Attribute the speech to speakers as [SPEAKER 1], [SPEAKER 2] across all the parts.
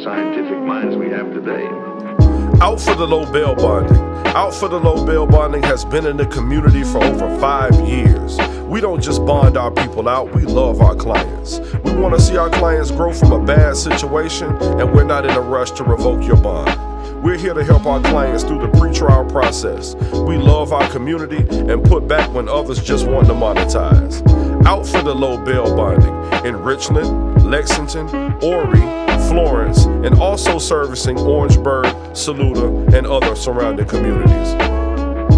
[SPEAKER 1] scientific minds we have today.
[SPEAKER 2] Out for the low bail bonding. Out for the low bail bonding has been in the community for over 5 years. We don't just bond our people out, we love our clients. We want to see our clients grow from a bad situation, and we're not in a rush to revoke your bond. We're here to help our clients through the pretrial process. We love our community and put back when others just want to monetize. Out for the low bail bonding in Richland, Lexington, Horry, Florence, and also servicing Orangeburg, Saluda, and other surrounding communities.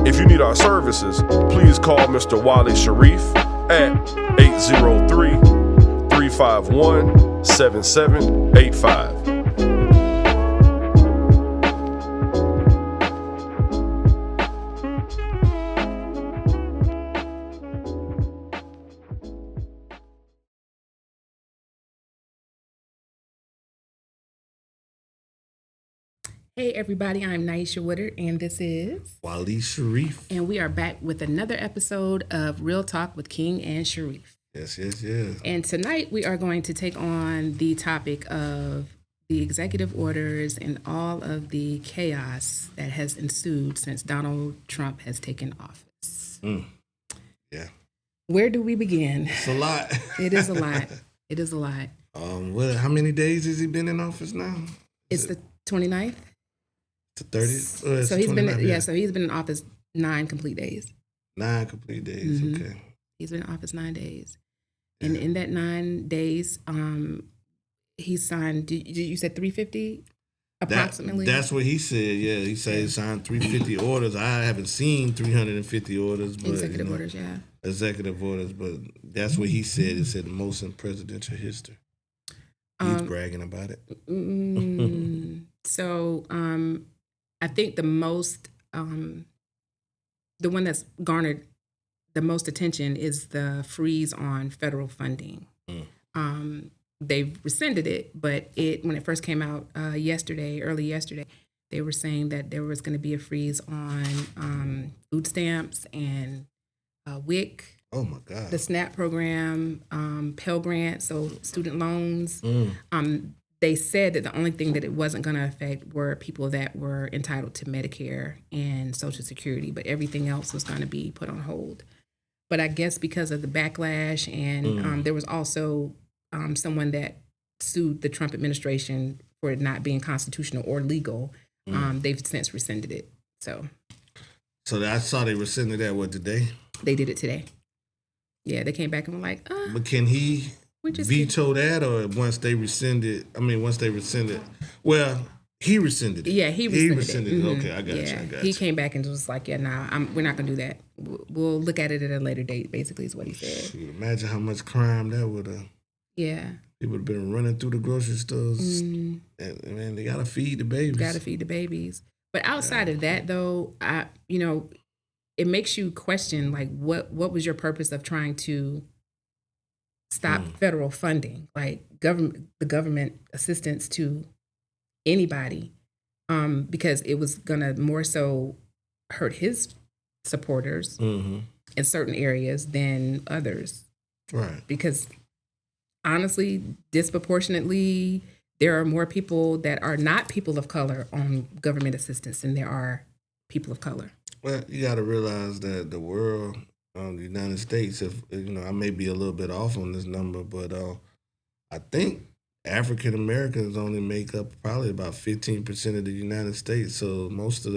[SPEAKER 2] If you need our services, please call Mr. Wally Sharif at 803-351-7785.
[SPEAKER 3] Hey everybody, I'm Naisha Woodard and this is
[SPEAKER 4] Wally Sharif.
[SPEAKER 3] And we are back with another episode of Real Talk with King and Sharif.
[SPEAKER 4] Yes.
[SPEAKER 3] And tonight we are going to take on the topic of the executive orders and all of the chaos that has ensued since Donald Trump has taken office.
[SPEAKER 4] Yeah.
[SPEAKER 3] Where do we begin?
[SPEAKER 4] It's a lot.
[SPEAKER 3] It is a lot. It is a lot.
[SPEAKER 4] How many days has he been in office now?
[SPEAKER 3] It's the 29th.
[SPEAKER 4] The 30th?
[SPEAKER 3] So he's been so he's been in office 9 complete days.
[SPEAKER 4] 9 complete days,
[SPEAKER 3] Mm-hmm.
[SPEAKER 4] Okay.
[SPEAKER 3] He's been in office 9 days.
[SPEAKER 4] Yeah.
[SPEAKER 3] And in that 9 days, he signed, you said 350 approximately?
[SPEAKER 4] That's what he said, yeah. He said he signed 350 orders. I haven't seen 350 orders. But,
[SPEAKER 3] Executive orders, yeah.
[SPEAKER 4] Executive orders, but that's what he said. He said the most in presidential history. He's bragging about it.
[SPEAKER 3] So I think the most, the one that's garnered the most attention is the freeze on federal funding. They've rescinded it, but when it first came out early yesterday, they were saying that there was going to be a freeze on food stamps and WIC.
[SPEAKER 4] Oh my God.
[SPEAKER 3] The SNAP program, Pell Grant, so student loans. They said that the only thing that it wasn't going to affect were people that were entitled to Medicare and Social Security, but everything else was going to be put on hold. But I guess because of the backlash and there was also someone that sued the Trump administration for it not being constitutional or legal, they've since rescinded it. So
[SPEAKER 4] I saw they rescinded that, today?
[SPEAKER 3] They did it today. Yeah, they came back and were like,
[SPEAKER 4] But can he veto that, or once they rescinded? Well, he rescinded it.
[SPEAKER 3] Yeah, he rescinded it.
[SPEAKER 4] Okay, I got you.
[SPEAKER 3] He came back and was like, we're not going to do that. We'll look at it at a later date, basically, is what he said.
[SPEAKER 4] Shoot, imagine how much crime that would have.
[SPEAKER 3] Yeah.
[SPEAKER 4] He would have been running through the grocery stores. And, man, they got to feed the babies.
[SPEAKER 3] But outside of that, though, it makes you question, like, what was your purpose of trying to stop federal funding, like the government assistance to anybody, because it was going to more so hurt his supporters in certain areas than others.
[SPEAKER 4] Right.
[SPEAKER 3] Because honestly, disproportionately, there are more people that are not people of color on government assistance than there are people of color.
[SPEAKER 4] Well, you got to realize that the world, the United States, I may be a little bit off on this number, but I think African Americans only make up probably about 15% of the United States. So most of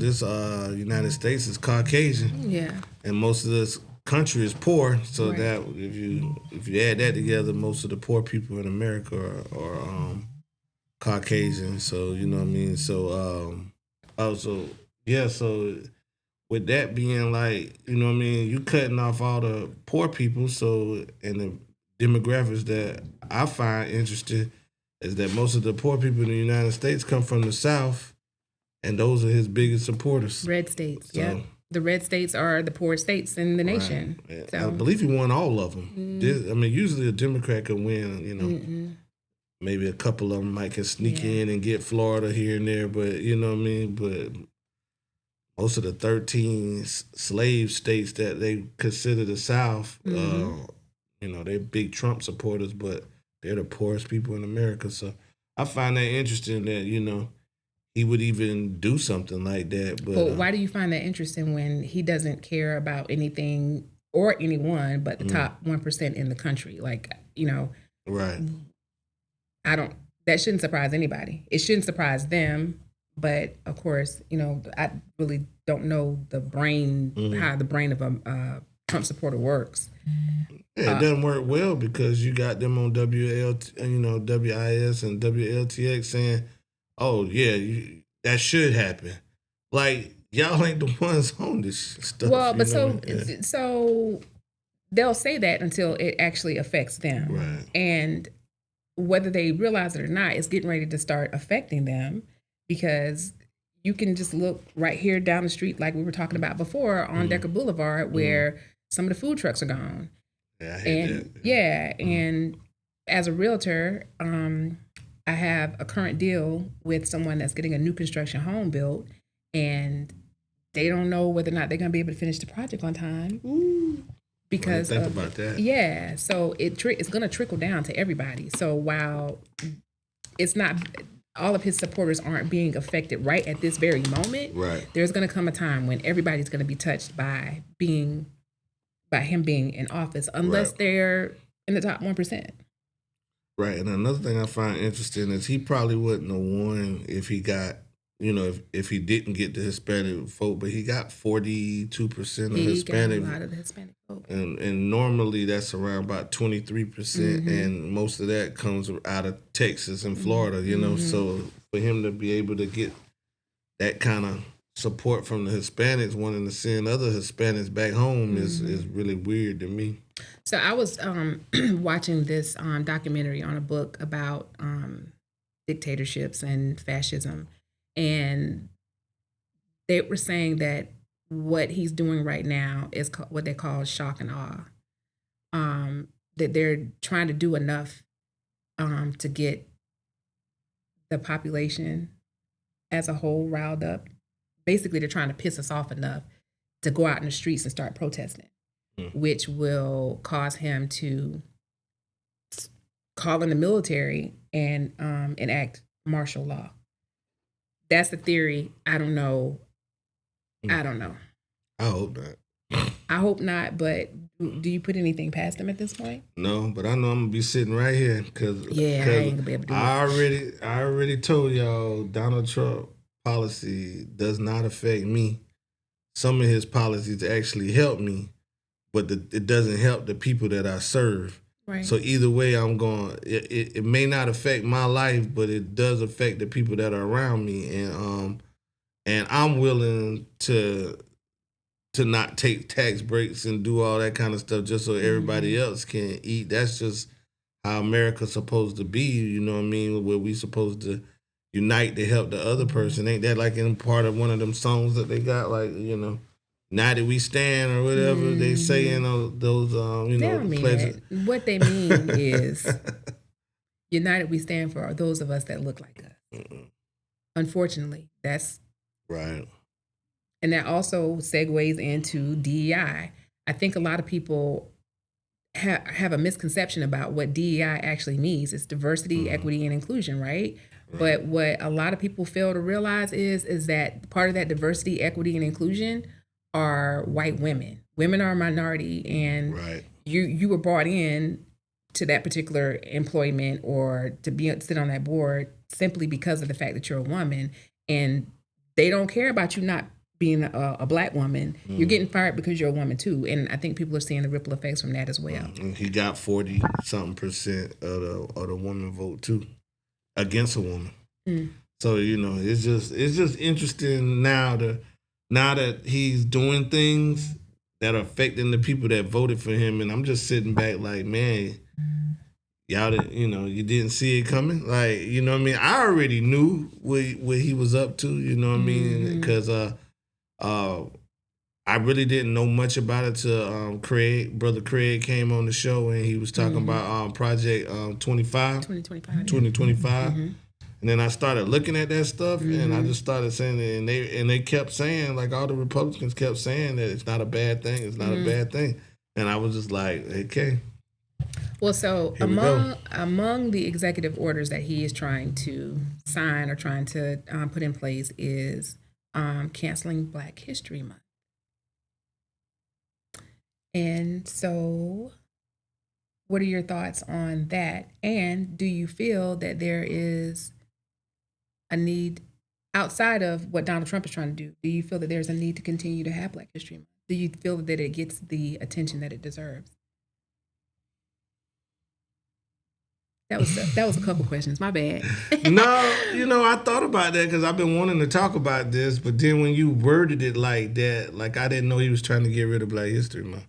[SPEAKER 4] this United States is Caucasian.
[SPEAKER 3] Yeah.
[SPEAKER 4] And most of this country is poor. So
[SPEAKER 3] right.
[SPEAKER 4] that if you add that together, most of the poor people in America are Caucasian. So you know what I mean. So so with that being like, you know what I mean, you cutting off all the poor people. So, and the demographics that I find interesting is that most of the poor people in the United States come from the South, and those are his biggest supporters.
[SPEAKER 3] Red states, yeah. The red states are the poorest states in the nation.
[SPEAKER 4] Right.
[SPEAKER 3] So.
[SPEAKER 4] I believe he won all of them. Usually a Democrat can win, Maybe a couple of them might can sneak in and get Florida here and there, but you know what I mean? But most of the 13 slave states that they consider the South, they're big Trump supporters, but They're the poorest people in America. So I find that interesting that, he would even do something like that. But
[SPEAKER 3] why do you find that interesting when he doesn't care about anything or anyone but the top 1% in the country? Like,
[SPEAKER 4] right.
[SPEAKER 3] That shouldn't surprise anybody. It shouldn't surprise them. But of course, I really don't know how the brain of a Trump supporter works.
[SPEAKER 4] Yeah, it doesn't work well because you got them on WIS and WLTX saying, "Oh yeah, that should happen." Like y'all ain't the ones on this stuff.
[SPEAKER 3] Well, but so they'll say that until it actually affects them,
[SPEAKER 4] right?
[SPEAKER 3] And whether they realize it or not, it's getting ready to start affecting them because you can just look right here down the street, like we were talking about before, on Decker Boulevard, where some of the food trucks are gone.
[SPEAKER 4] Yeah, I hate that.
[SPEAKER 3] And as a realtor, I have a current deal with someone that's getting a new construction home built, and they don't know whether or not they're going to be able to finish the project on time.
[SPEAKER 4] Ooh.
[SPEAKER 3] Because
[SPEAKER 4] think about that.
[SPEAKER 3] Yeah, so it's going to trickle down to everybody. So while it's not, all of his supporters aren't being affected right at this very moment,
[SPEAKER 4] right?
[SPEAKER 3] There's going to come a time when everybody's going to be touched by him being in office, unless they're in the top 1%.
[SPEAKER 4] Right, and another thing I find interesting is he probably wouldn't have won if he got, if he didn't get the Hispanic vote, but he got 42% of Hispanic.
[SPEAKER 3] He got a lot of the Hispanic vote.
[SPEAKER 4] And normally that's around about 23%, and most of that comes out of Texas and Florida, So for him to be able to get that kind of support from the Hispanics wanting to send other Hispanics back home is really weird to me.
[SPEAKER 3] So I was watching this documentary on a book about dictatorships and fascism, and they were saying that what he's doing right now is what they call shock and awe. That they're trying to do enough to get the population as a whole riled up. Basically, they're trying to piss us off enough to go out in the streets and start protesting, which will cause him to call in the military and enact martial law. That's the theory. I don't know.
[SPEAKER 4] I hope not.
[SPEAKER 3] I hope not, but do you put anything past him at this point?
[SPEAKER 4] No, but I know I'm going to be sitting right here because
[SPEAKER 3] I ain't going to be able to do it.
[SPEAKER 4] I already told y'all Donald Trump policy does not affect me. Some of his policies actually help me, but it doesn't help the people that I serve.
[SPEAKER 3] Right.
[SPEAKER 4] So either way, I'm going. It may not affect my life, but it does affect the people that are around me, and I'm willing to not take tax breaks and do all that kind of stuff just so everybody else can eat. That's just how America's supposed to be. You know what I mean? Where we supposed to unite to help the other person. Ain't that like in part of one of them songs that they got? Like, United We Stand or whatever they say in those, pledges.
[SPEAKER 3] What they mean is United We Stand for those of us that look like us. Unfortunately, that's
[SPEAKER 4] right.
[SPEAKER 3] And that also segues into DEI. I think a lot of people have a misconception about what DEI actually means. It's diversity, equity, and inclusion, right? But what a lot of people fail to realize is that part of that diversity, equity, and inclusion are white women. Women are a minority, and you were brought in to that particular employment or to sit on that board simply because of the fact that you're a woman, and they don't care about you not being a black woman. You're getting fired because you're a woman too, and I think people are seeing the ripple effects from that as well.
[SPEAKER 4] And he got 40-something% of the woman vote too, against a woman. So it's just interesting now that he's doing things that are affecting the people that voted for him, and I'm just sitting back like, man, y'all, you didn't see it coming. Like, you know what I mean? I already knew what he was up to. You know what I mean? Because I really didn't know much about it till Brother Craig came on the show and he was talking about Project 2025. And then I started looking at that stuff and I just started saying it, and they kept saying, like all the Republicans kept saying that it's not a bad thing, it's not a bad thing. And I was just like, okay.
[SPEAKER 3] Well, so
[SPEAKER 4] Here we go.
[SPEAKER 3] among the executive orders that he is trying to sign or trying to put in place is canceling Black History Month. And so, what are your thoughts on that? And do you feel that there is a need outside of what Donald Trump is trying to do? Do you feel that there's a need to continue to have Black History Month? Do you feel that it gets the attention that it deserves? That was a couple questions. My bad.
[SPEAKER 4] No, I thought about that because I've been wanting to talk about this, but then when you worded it like that, like I didn't know he was trying to get rid of Black History Month.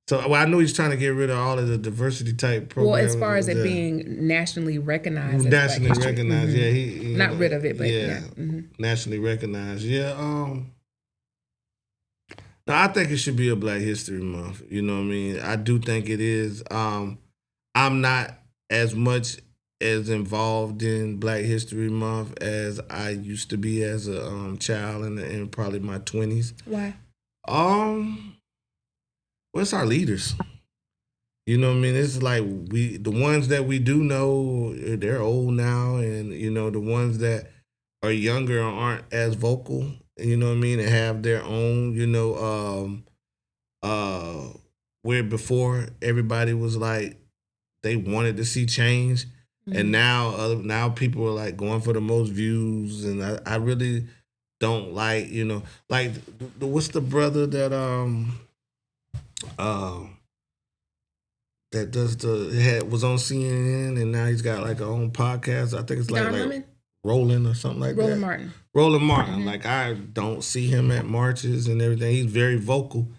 [SPEAKER 4] So I knew he's trying to get rid of all of the diversity type programs.
[SPEAKER 3] Well, as far as it being nationally recognized,
[SPEAKER 4] nationally
[SPEAKER 3] as Black history.
[SPEAKER 4] recognized, yeah, he
[SPEAKER 3] not rid of it, but yeah,
[SPEAKER 4] nationally recognized, yeah. No, I think it should be a Black History Month. You know what I mean? I do think it is. I'm not as much as involved in Black History Month as I used to be as a child in probably my 20s.
[SPEAKER 3] Why?
[SPEAKER 4] Well, it's our leaders. You know what I mean? It's like the ones that we do know, they're old now, and the ones that are younger aren't as vocal. You know what I mean? And have their own. Where before everybody was like they wanted to see change, and now people are like going for the most views, and I really don't like like what's the brother that that was on CNN and now he's got like a own podcast. I think it's like Roland or something like
[SPEAKER 3] Roland
[SPEAKER 4] that.
[SPEAKER 3] Martin.
[SPEAKER 4] Roland Martin. Like I don't see him at marches and everything. He's very vocal.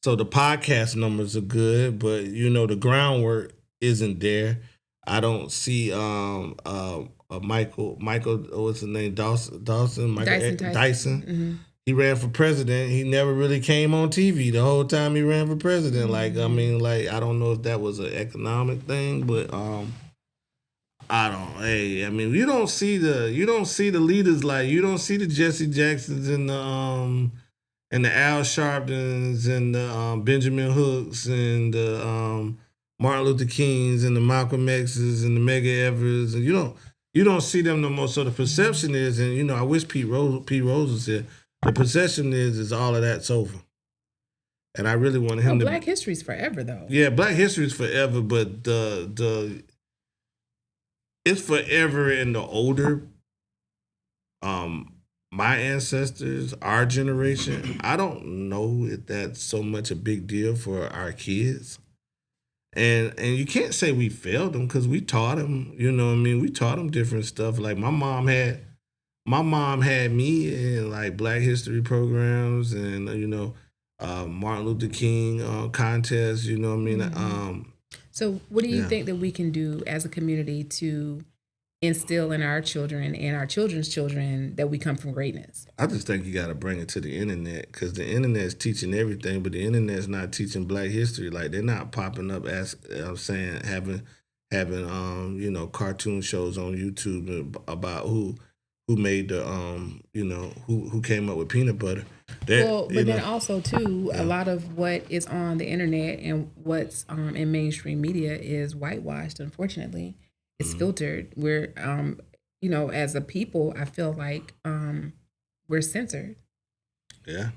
[SPEAKER 4] So the podcast numbers are good, but the groundwork isn't there. I don't see Michael what's his name? Dyson Dyson. He ran for president. He never really came on TV the whole time he ran for president. Like, I mean, like, I don't know if that was an economic thing, but I mean, you don't see the leaders, like you don't see the Jesse Jacksons and the Al Sharptons and the Benjamin Hooks and the Martin Luther Kings and the Malcolm X's and the Medgar Evers, and you don't see them no more. So the perception is, and I wish Pete Rose was here. The perception is all of that's over. And I really want him to.
[SPEAKER 3] Black history's forever, though.
[SPEAKER 4] Yeah, Black history's forever, but it's forever in the older, my ancestors, our generation. I don't know if that's so much a big deal for our kids. And you can't say we failed them because we taught them, you know what I mean? We taught them different stuff. Like my mom had me in like Black history programs and Martin Luther King contests. You know what I mean?
[SPEAKER 3] So, what do you think that we can do as a community to instill in our children and our children's children that we come from greatness?
[SPEAKER 4] I just think you got to bring it to the internet because the internet is teaching everything, but the internet's not teaching Black history. Like they're not popping up as I'm saying having cartoon shows on YouTube about who made the who came up with peanut butter.
[SPEAKER 3] Then also too, a lot of what is on the internet and what's in mainstream media is whitewashed. Unfortunately, it's filtered. We're as a people, I feel like we're censored.
[SPEAKER 4] Yeah.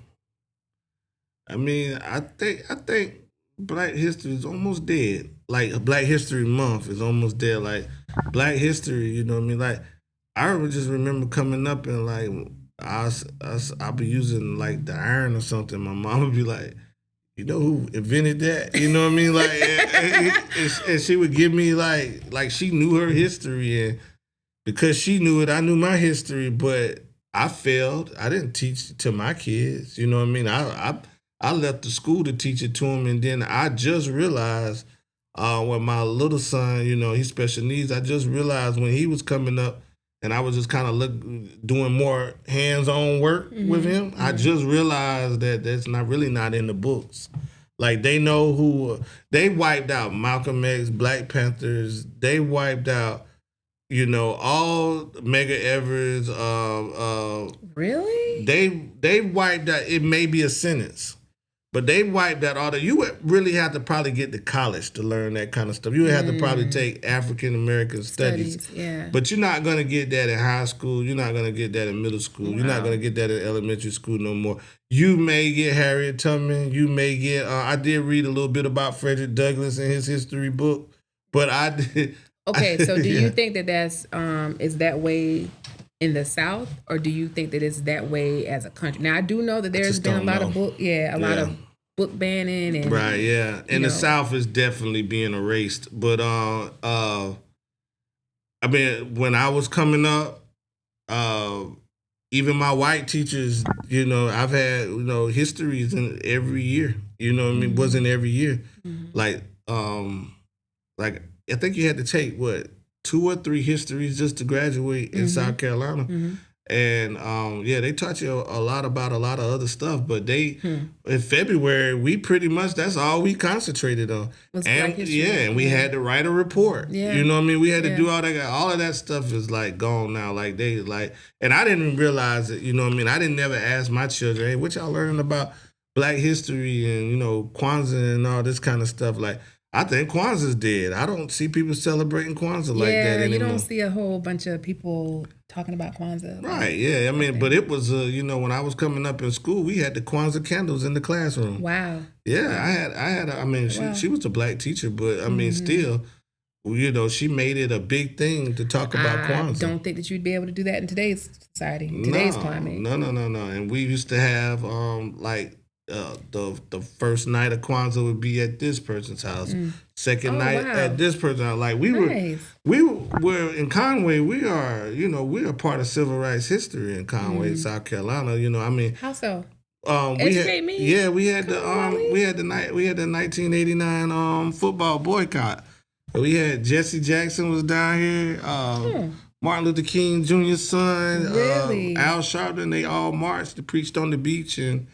[SPEAKER 4] I mean, I think Black history is almost dead. Like Black History Month is almost dead. Like Black history, you know what I mean? Like I just remember coming up and like I'll be using like the iron or something. My mom would be like, "You know who invented that?" You know what I mean? Like, and she would give me like she knew her history, and because she knew it, I knew my history. But I failed. I didn't teach it to my kids. You know what I mean? I left the school to teach it to them, and then I just realized when my little son, he's special needs. I just realized when he was coming up. And I was just kind of doing more hands-on work with him. I just realized that that's not in the books. Like they know they wiped out Malcolm X, Black Panthers. They wiped out, all Medgar Evers.
[SPEAKER 3] Really?
[SPEAKER 4] They wiped out. It may be a sentence, But they wiped that all. You would really have to probably get to college to learn that kind of stuff. You would have to probably take African American studies.
[SPEAKER 3] Yeah.
[SPEAKER 4] But you're not gonna get that in high school. You're not gonna get that in middle school. You're not
[SPEAKER 3] Wow.
[SPEAKER 4] gonna get that in elementary school no more. You may get Harriet Tubman. You may get. I did read a little bit about Frederick Douglass in his history book, but I did.
[SPEAKER 3] Okay, so do
[SPEAKER 4] Yeah.
[SPEAKER 3] you think that that's is that way in the South, or do you think that it's that way as a country? Now I do know that there's
[SPEAKER 4] just
[SPEAKER 3] been a
[SPEAKER 4] don't
[SPEAKER 3] lot
[SPEAKER 4] know.
[SPEAKER 3] of lot of book banning and
[SPEAKER 4] Right, yeah. And the
[SPEAKER 3] know.
[SPEAKER 4] South is definitely being erased. But I mean, when I was coming up, even my white teachers, I've had, histories in every year. You know what I mean? Wasn't every year. Like I think you had to take 2 or 3 histories just to graduate in South Carolina. And they taught you a lot about a lot of other stuff. But in February, we pretty much, that's all we concentrated on.
[SPEAKER 3] Was Black history.
[SPEAKER 4] And we had to write a report.
[SPEAKER 3] Yeah.
[SPEAKER 4] You know what I mean? We had to do all that. All of that stuff is like gone now. Like and I didn't realize it. You know what I mean? I didn't never ask my children, hey, what y'all learning about Black history and Kwanzaa and all this kind of stuff. Like, I think Kwanzaa's dead. I don't see people celebrating Kwanzaa like that anymore.
[SPEAKER 3] You don't see a whole bunch of people talking about Kwanzaa.
[SPEAKER 4] Right, yeah. I mean, but it was, when I was coming up in school, we had the Kwanzaa candles in the classroom.
[SPEAKER 3] Wow.
[SPEAKER 4] Yeah, I had. I mean, she was a Black teacher, but I mean, still, she made it a big thing to talk about Kwanzaa.
[SPEAKER 3] I don't think that you'd be able to do that in today's society, today's climate.
[SPEAKER 4] No. And we used to have the first night of Kwanzaa would be at this person's house. Second night at this person's house. Like we were in Conway. We are part of civil rights history in Conway, South Carolina. I mean,
[SPEAKER 3] how so?
[SPEAKER 4] Educate me. Yeah, we had the 1989 football boycott. We had Jesse Jackson was down here. Martin Luther King Jr.'s son,
[SPEAKER 3] Really?
[SPEAKER 4] Al Sharpton. They all marched. They preached on the beach and.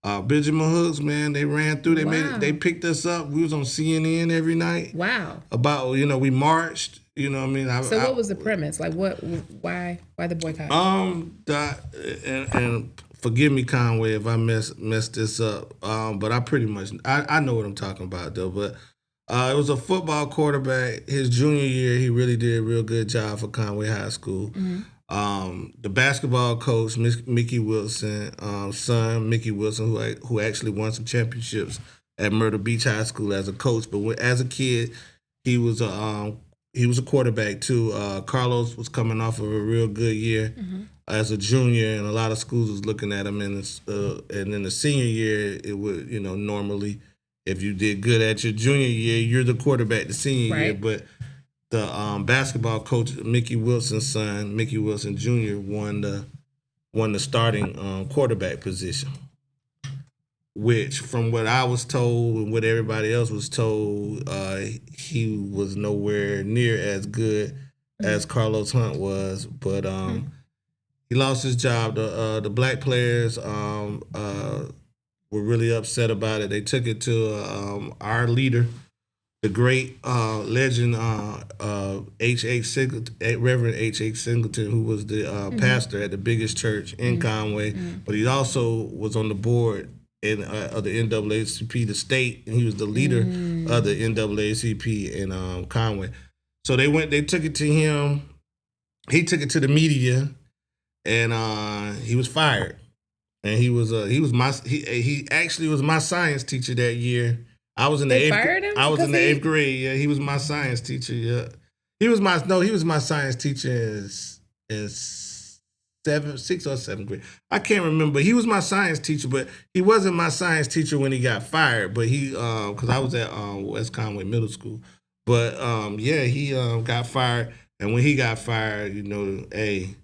[SPEAKER 4] Benjamin Hooks, man, they ran through. They picked us up. We was on CNN every night.
[SPEAKER 3] Wow.
[SPEAKER 4] About we marched. You know what I mean?
[SPEAKER 3] So what was the premise? Like why the boycott?
[SPEAKER 4] And forgive me, Conway, if I messed this up. But I pretty much I know what I'm talking about though. But it was a football quarterback. His junior year, he really did a real good job for Conway High School. The basketball coach, Mickey Wilson, son Mickey Wilson, who actually won some championships at Myrtle Beach High School as a coach. But as a kid, he was a quarterback too. Carlos was coming off of a real good year as a junior, and a lot of schools was looking at him. And in the senior year, it would normally, if you did good at your junior year, you're the quarterback the senior year, but the basketball coach, Mickey Wilson's son, Mickey Wilson Jr., won the starting quarterback position, which, from what I was told and what everybody else was told, he was nowhere near as good as Carlos Hunt was. But he lost his job. The Black players were really upset about it. They took it to our leader, the great legend, Reverend H.H. Singleton, who was the pastor at the biggest church in Conway, but he also was on the board of the NAACP, the state, and he was the leader of the NAACP in Conway. So they took it to him. He took it to the media, and he was fired. And he actually was my science teacher that year. I was in the eighth grade. Yeah, he was my science teacher. Yeah, he was my science teacher in 6th or 7th grade. I can't remember. He was my science teacher, but he wasn't my science teacher when he got fired. But he, because I was at West Conway Middle School. But he got fired, and when he got fired, hey,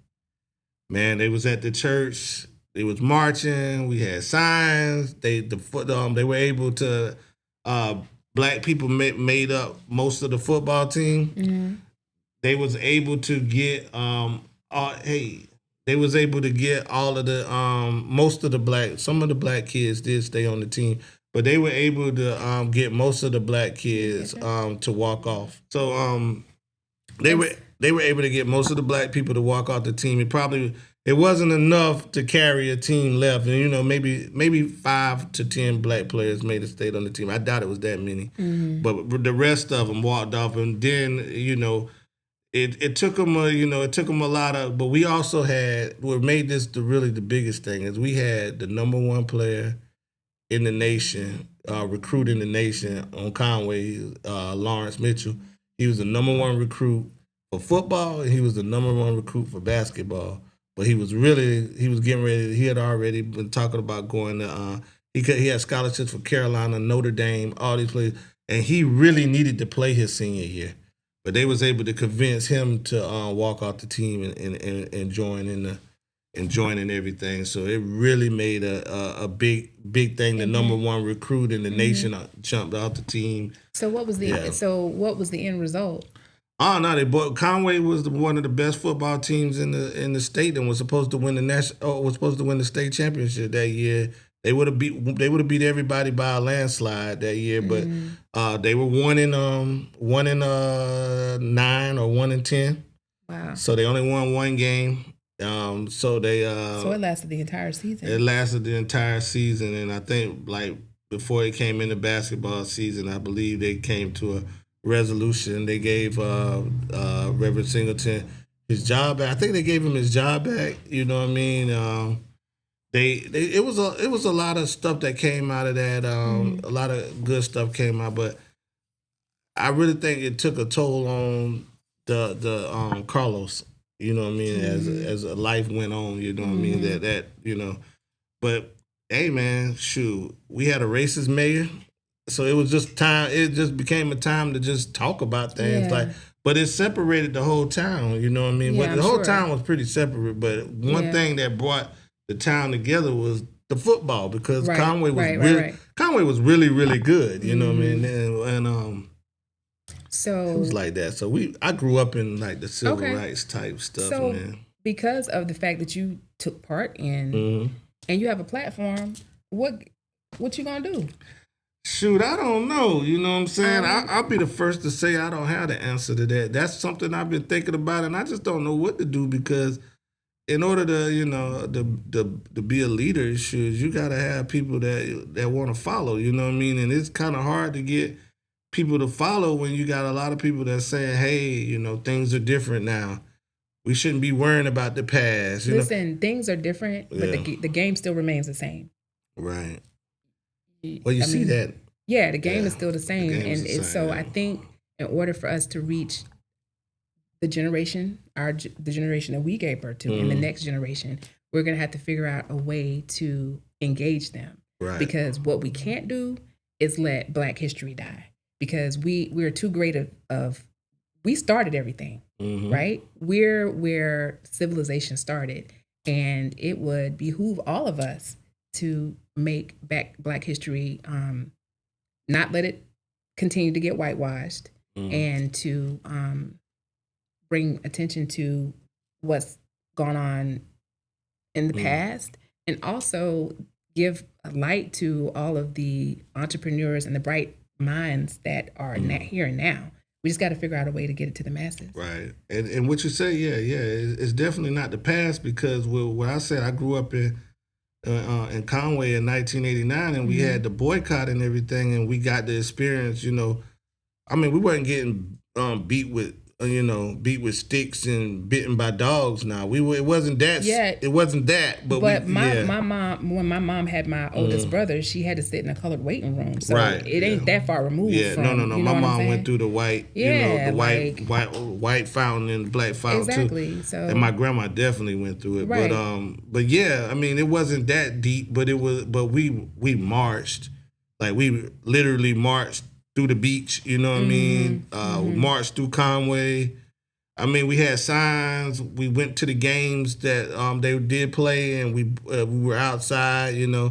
[SPEAKER 4] man, they was at the church. They was marching. We had signs. They were able to. Black people made up most of the football team. They was able to get they was able to get all of the some of the black kids did stay on the team, but they were able to get most of the black kids to walk off. So they were able to get most of the black people to walk off the team. It probably it wasn't enough to carry a team left, and maybe 5 to 10 black players made it stayed on the team. I doubt it was that many, but the rest of them walked off, and then it took them a lot of. But we also had what made this the biggest thing is we had the number one player in the nation, recruit in the nation on Conway, Lawrence Mitchell. He was the number one recruit for football, and he was the number one recruit for basketball. But he was getting ready. He had already been talking about going to. He had scholarships for Carolina, Notre Dame, all these places, and he really needed to play his senior year. But they was able to convince him to walk off the team and join in the. And joining everything, so it really made a big thing. The number one recruit in the nation jumped out the team.
[SPEAKER 3] So what was the end result?
[SPEAKER 4] Oh no, Conway was one of the best football teams in the state and was supposed to win the state championship that year. They would have beat everybody by a landslide that year, but they were 1-9 or 1-10.
[SPEAKER 3] Wow!
[SPEAKER 4] So they only won one game. So
[SPEAKER 3] it lasted the entire season.
[SPEAKER 4] It lasted the entire season, and I think before it came into basketball season, I believe they came to a resolution. They gave Reverend Singleton his job back. I think they gave him his job back. You know what I mean? It was a lot of stuff that came out of that. A lot of good stuff came out, but I really think it took a toll on the Carlos. You know what I mean? As life went on, you know what I mean? That But hey, man, shoot, we had a racist mayor, so it was just time. It just became a time to just talk about things but it separated the whole town. You know what I mean?
[SPEAKER 3] Yeah,
[SPEAKER 4] the whole town was pretty separate, but one thing that brought the town together was the football because Conway was really really good. You know what I mean? And
[SPEAKER 3] So
[SPEAKER 4] it was like that. So I grew up in like the civil rights type stuff,
[SPEAKER 3] so,
[SPEAKER 4] man.
[SPEAKER 3] Because of the fact that you took part in and you have a platform, what you gonna do?
[SPEAKER 4] Shoot, I don't know. You know what I'm saying? I'll be the first to say I don't have the answer to that. That's something I've been thinking about, and I just don't know what to do because in order to be a leader, you gotta have people that want to follow. You know what I mean? And it's kind of hard to get people to follow when you got a lot of people that saying, hey, things are different now. We shouldn't be worrying about the past.
[SPEAKER 3] Listen, things are different, but the game still remains the same.
[SPEAKER 4] Right. Well, you see that.
[SPEAKER 3] Yeah, the game is still the same. So I think in order for us to reach the generation that we gave birth to and the next generation, we're going to have to figure out a way to engage them.
[SPEAKER 4] Right.
[SPEAKER 3] Because what we can't do is let Black history die. Because we're too great of we started everything, right? We're where civilization started, and it would behoove all of us to make Black history, not let it continue to get whitewashed, and to bring attention to what's gone on in the past, and also give a light to all of the entrepreneurs and the bright minds that are here and now. We just got to figure out a way to get it to the masses.
[SPEAKER 4] Right. And what you say, it's definitely not the past because what I said, I grew up in Conway in 1989 and we had the boycott and everything and we got the experience, I mean, we weren't getting beat with sticks and bitten by dogs. Now it wasn't that. Yeah, it wasn't that. But
[SPEAKER 3] my mom, when my mom had my oldest brother, she had to sit in a colored waiting room. So it ain't that far removed.
[SPEAKER 4] Yeah,
[SPEAKER 3] from,
[SPEAKER 4] no. My mom went through the white, white fountain and the black fountain
[SPEAKER 3] exactly.
[SPEAKER 4] too.
[SPEAKER 3] So
[SPEAKER 4] and my grandma definitely went through it.
[SPEAKER 3] Right.
[SPEAKER 4] But yeah, I mean, it wasn't that deep. But it was. But we marched, like we literally marched through the beach, you know what I mean? We marched through Conway. I mean, we had signs. We went to the games that they did play, and we were outside. You know,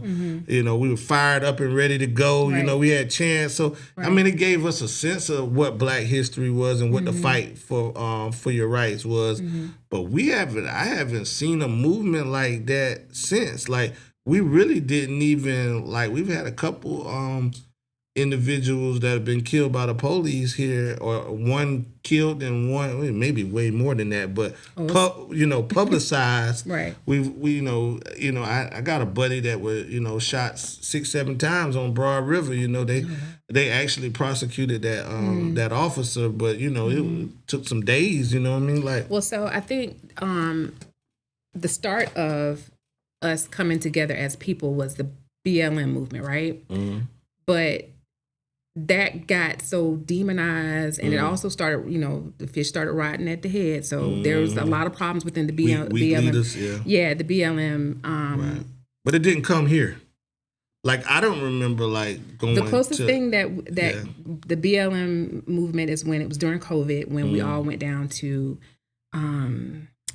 [SPEAKER 4] we were fired up and ready to go.
[SPEAKER 3] Right.
[SPEAKER 4] You know, we had chants. So I mean, it gave us a sense of what Black history was and what the fight for your rights was. But I haven't seen a movement like that since. Like we really didn't even we've had a couple individuals that have been killed by the police here, or one killed and one, maybe way more than that, but publicized.
[SPEAKER 3] Right.
[SPEAKER 4] We I got a buddy that was shot 6-7 times on Broad River. They actually prosecuted that officer, but it took some days. You know what I mean? Like,
[SPEAKER 3] well, so I think the start of us coming together as people was the BLM movement, right? But that got so demonized, and it also started, the fish started rotting at the head. So there was a lot of problems within the BLM.
[SPEAKER 4] Leaders,
[SPEAKER 3] yeah, the BLM.
[SPEAKER 4] Right. But it didn't come here. Like, I don't remember like going.
[SPEAKER 3] The closest thing that the BLM movement is when it was during COVID, when we all went down to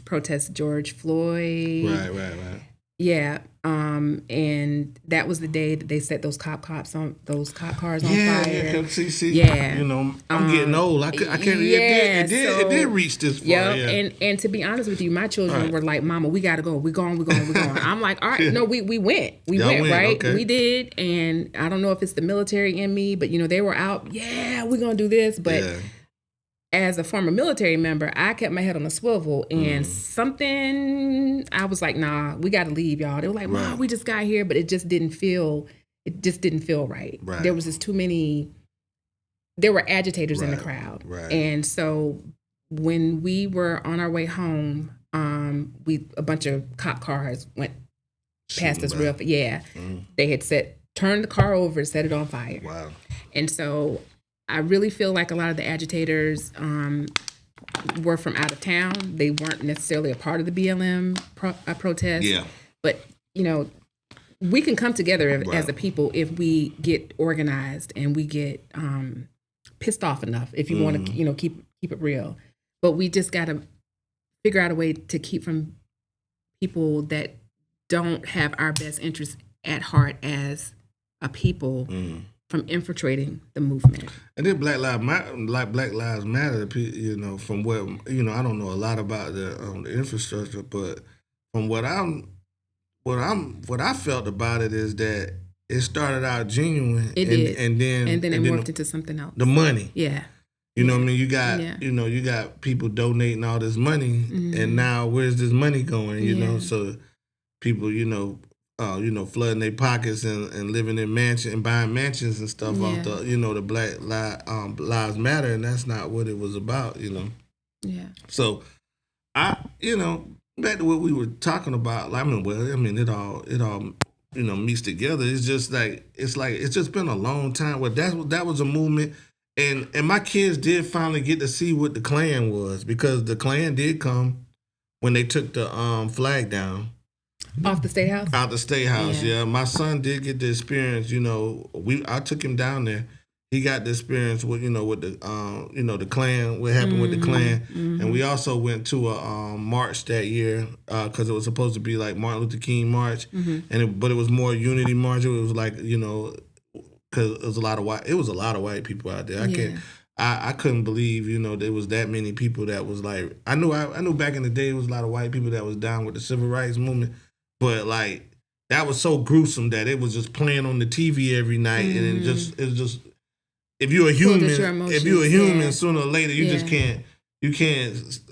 [SPEAKER 3] protest George Floyd.
[SPEAKER 4] Right.
[SPEAKER 3] Yeah, and that was the day that they set those cop cars on fire.
[SPEAKER 4] Yeah. See, I'm getting old. I can't. It did reach this far. Yeah.
[SPEAKER 3] And to be honest with you, my children were like, "Mama, we gotta go. We're going. I'm like, all right, no, we went. We went, right? Okay. We did, and I don't know if it's the military in me, but they were out. Yeah, we're gonna do this, but. Yeah. As a former military member, I kept my head on a swivel, and something, I was like, nah, we got to leave, y'all. They were like, Mom, we just got here, but it just didn't feel right. There was just too many, there were agitators in the crowd. Right. And so when we were on our way home, a bunch of cop cars went past us real fast. Yeah. They had turned the car over and set it on fire.
[SPEAKER 4] Wow.
[SPEAKER 3] And so I really feel like a lot of the agitators were from out of town. They weren't necessarily a part of the BLM protest.
[SPEAKER 4] Yeah.
[SPEAKER 3] But, we can come together as a people if we get organized and we get pissed off enough, if you want to, keep it real. But we just got to figure out a way to keep from people that don't have our best interests at heart as a people. From infiltrating the movement.
[SPEAKER 4] And then Black Lives Matter, from what I don't know a lot about the infrastructure, but from what I felt about it is that it started out genuine.
[SPEAKER 3] It did.
[SPEAKER 4] And then
[SPEAKER 3] it morphed into something else.
[SPEAKER 4] The money.
[SPEAKER 3] Yeah.
[SPEAKER 4] You know what I mean? You got you got people donating all this money, and now where's this money going? So people flooding their pockets and living in mansions and buying mansions and stuff off the the Black Lives Matter, and that's not what it was about.
[SPEAKER 3] Yeah.
[SPEAKER 4] So back to what we were talking about. It all meets together. It's just like it's just been a long time. Well, that was a movement. And my kids did finally get to see what the Klan was, because the Klan did come when they took the flag down.
[SPEAKER 3] Off the State House?
[SPEAKER 4] Out the State House, yeah. My son did get the experience, I took him down there. He got the experience with, with the Klan, what happened with the Klan. And we also went to a march that year, because it was supposed to be like Martin Luther King march. But it was more unity march. It was like, because it was a lot of white people out there. I couldn't believe, there was that many people that was like, I knew back in the day, it was a lot of white people that was down with the civil rights movement. But like, that was so gruesome that it was just playing on the TV every night, and it's just if you're a human, sooner or later you just can't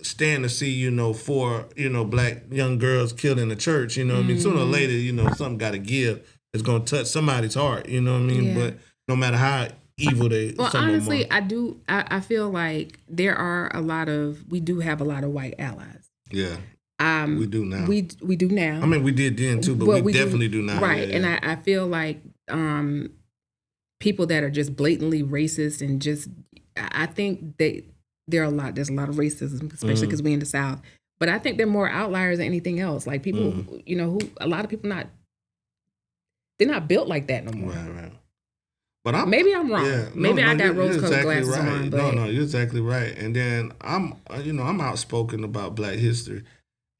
[SPEAKER 4] stand to see 4 black young girls killed in the church. Sooner or later something got to give. It's gonna touch somebody's heart. But no matter how evil they.
[SPEAKER 3] Well, honestly, I feel like we do have a lot of white allies.
[SPEAKER 4] Yeah. We do now.
[SPEAKER 3] We do now.
[SPEAKER 4] I mean, we did then too, but we definitely do now.
[SPEAKER 3] Right,
[SPEAKER 4] yeah.
[SPEAKER 3] And I feel like people that are just blatantly racist and just, I think there's a lot of racism, especially because we're in the South. But I think they're more outliers than anything else. Like people, who a lot of people they're not built like that no more.
[SPEAKER 4] Right. But
[SPEAKER 3] maybe I'm wrong. Yeah, maybe I got rose-colored glasses
[SPEAKER 4] right.
[SPEAKER 3] on. But
[SPEAKER 4] No, you're exactly right. And then I'm outspoken about Black history.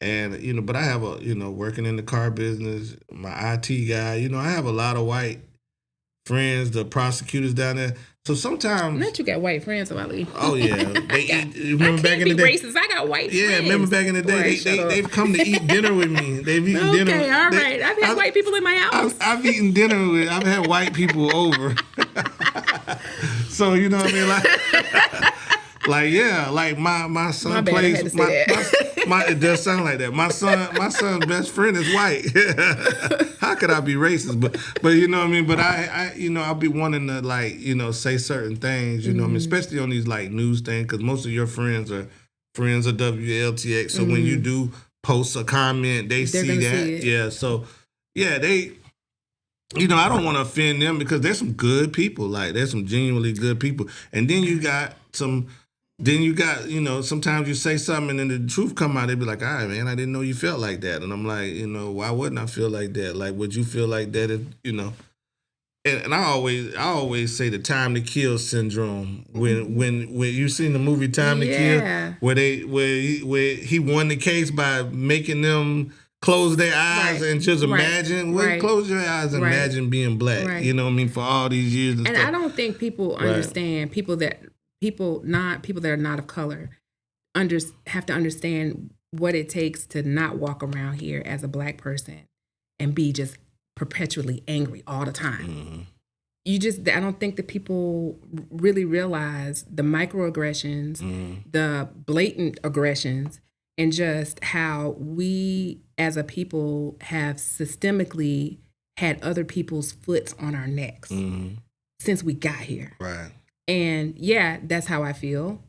[SPEAKER 4] And, but I have working in the car business, my IT guy, I have a lot of white friends, the prosecutors down there. So sometimes.
[SPEAKER 3] Not you got white friends, Ali.
[SPEAKER 4] Oh, yeah.
[SPEAKER 3] Remember back in the day? Racist. I got white friends.
[SPEAKER 4] Yeah, remember back in the day, they've come to eat dinner with me. They've eaten dinner.
[SPEAKER 3] Okay, all right. I've had white people in my house.
[SPEAKER 4] I've had white people over. So you know what I mean, like yeah, like my son
[SPEAKER 3] My bad, I had to
[SPEAKER 4] plays
[SPEAKER 3] say that.
[SPEAKER 4] my it does sound like that. My son's best friend is white. How could I be racist? But you know what I mean. But I you know I'll be wanting to like you know say certain things. You know what I mean, especially on these like news things because most of your friends are friends of WLTX. So when you do post a comment, they
[SPEAKER 3] They're
[SPEAKER 4] see
[SPEAKER 3] gonna
[SPEAKER 4] that.
[SPEAKER 3] see it.
[SPEAKER 4] Yeah. So yeah, they. You know, I don't want to offend them because there's some good people. Like, there's some genuinely good people. And then you got you know, sometimes you say something and then the truth come out. They be like, all right, man, I didn't know you felt like that. And I'm like, you know, why wouldn't I feel like that? Like, would you feel like that if, you know? And I always say the time to kill syndrome. When you seen the movie Time to Kill, where he won the case by making them close their eyes and just imagine. Close your eyes and imagine being black.
[SPEAKER 3] Right.
[SPEAKER 4] You know what I mean? For all these years and stuff.
[SPEAKER 3] I don't think people understand people that are not of color have to understand what it takes to not walk around here as a black person and be just perpetually angry all the time. I don't think that people really realize the microaggressions, the blatant aggressions, and just how we as a people have systemically had other people's foots on our necks since we got here.
[SPEAKER 4] Right.
[SPEAKER 3] And yeah, that's how I feel.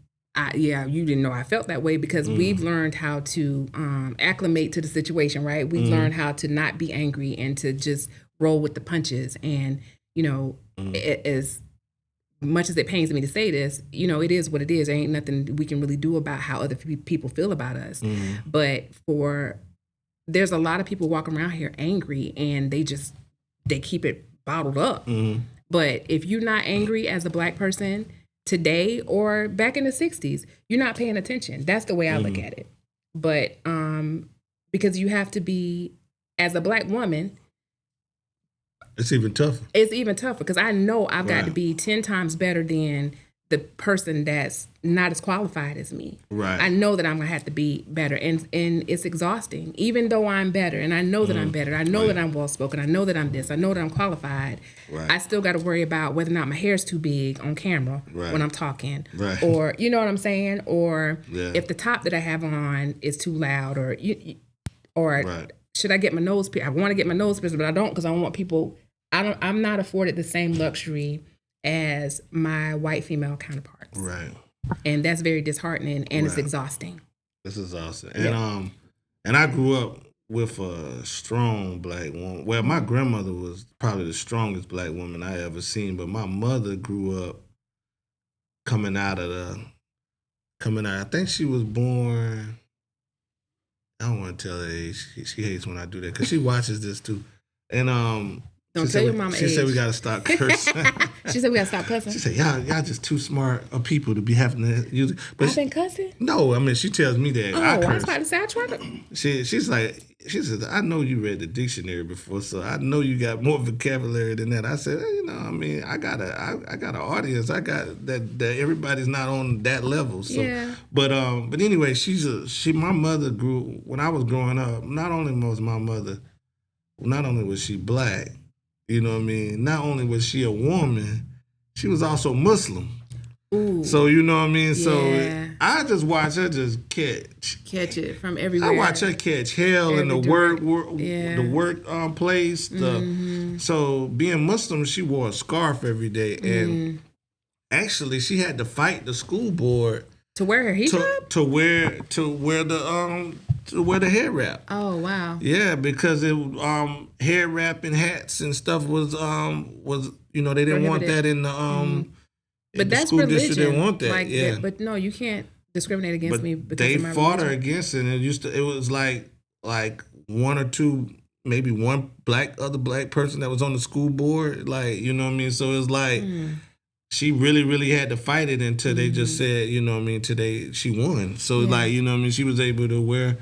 [SPEAKER 3] You didn't know I felt that way because we've learned how to acclimate to the situation, right? We've learned how to not be angry and to just roll with the punches. And, you know, as much as it pains me to say this, you know, it is what it is. There ain't nothing we can really do about how other people feel about us. But there's a lot of people walking around here angry and they keep it bottled up. But if you're not angry as a black person today or back in the 60s, you're not paying attention. That's the way I look at it. But because you have to be, as a black woman,
[SPEAKER 4] it's even tougher.
[SPEAKER 3] It's even tougher because I know I've got to be 10 times better than the person that's not as qualified as me.
[SPEAKER 4] Right.
[SPEAKER 3] I know that I'm going to have to be better. And it's exhausting. Even though I'm better and I know that I'm better, I know that I'm well-spoken, I know that I'm this, I know that I'm qualified, I still got to worry about whether or not my hair's too big on camera when I'm talking. Right. Or, you know what I'm saying? Or if the top that I have on is too loud or should I get my nose pierced? I want to get my nose pierced, but I don't because I don't want people... I'm not afforded the same luxury as my white female counterparts. Right. And that's very disheartening and it's exhausting.
[SPEAKER 4] It's exhausting. And I grew up with a strong black woman. Well, my grandmother was probably the strongest black woman I ever seen, but my mother grew up coming out. I think she was born... I don't want to tell her age. She hates when I do that because she watches this too. And
[SPEAKER 3] don't tell your mama age.
[SPEAKER 4] She said we gotta stop cursing.
[SPEAKER 3] She said we gotta stop cussing.
[SPEAKER 4] She said y'all just too smart of people to be having to use it. But
[SPEAKER 3] I've been cussing?
[SPEAKER 4] No, I mean she tells me that. I
[SPEAKER 3] was about to say I tried to.
[SPEAKER 4] She says, I know you read the dictionary before, so I know you got more vocabulary than that. I said, you know, I mean, I got an audience. I got that everybody's not on that level. So but anyway, my mother grew when I was growing up, not only was she black, you know what I mean? Not only was she a woman, she was also Muslim. Ooh. So you know what I mean? Yeah. So I just watch her just catch
[SPEAKER 3] it from everywhere.
[SPEAKER 4] I watch her catch hell in the work place. So being Muslim, she wore a scarf every day, and actually she had to fight the school board
[SPEAKER 3] to wear her hijab,
[SPEAKER 4] to wear the hair wrap.
[SPEAKER 3] Oh wow!
[SPEAKER 4] Yeah, because it hair wrap and hats and stuff was you know they didn't want that in the
[SPEAKER 3] But
[SPEAKER 4] the
[SPEAKER 3] that's
[SPEAKER 4] school
[SPEAKER 3] religion.
[SPEAKER 4] district didn't want that.
[SPEAKER 3] But no, you can't discriminate against me because
[SPEAKER 4] they
[SPEAKER 3] of my
[SPEAKER 4] fought
[SPEAKER 3] religion.
[SPEAKER 4] her against it. And it was like one or two, maybe one other black person that was on the school board. Like you know what I mean. So it was like she really, really had to fight it until they just said, you know what I mean. Today she won. So like you know what I mean. She was able to wear.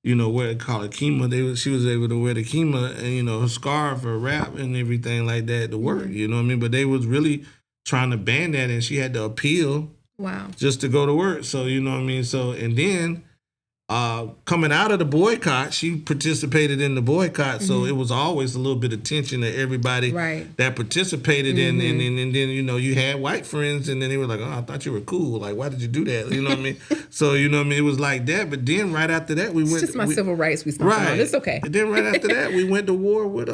[SPEAKER 4] You know, call it kima. She was able to wear the kima and, you know, her scarf, her wrap and everything like that to work, you know what I mean? But they was really trying to ban that and she had to appeal just to go to work. So, you know what I mean? So, and then coming out of the boycott, she participated in the boycott, so it was always a little bit of tension to everybody
[SPEAKER 3] Right.
[SPEAKER 4] that participated in, and then you had white friends, and then they were like, "Oh, I thought you were cool. Like, why did you do that?" You know what I mean? So it was like that. But then right after that, we
[SPEAKER 3] It's
[SPEAKER 4] went.
[SPEAKER 3] just my civil rights we stomping on. It's okay.
[SPEAKER 4] And then right after that, we went to war with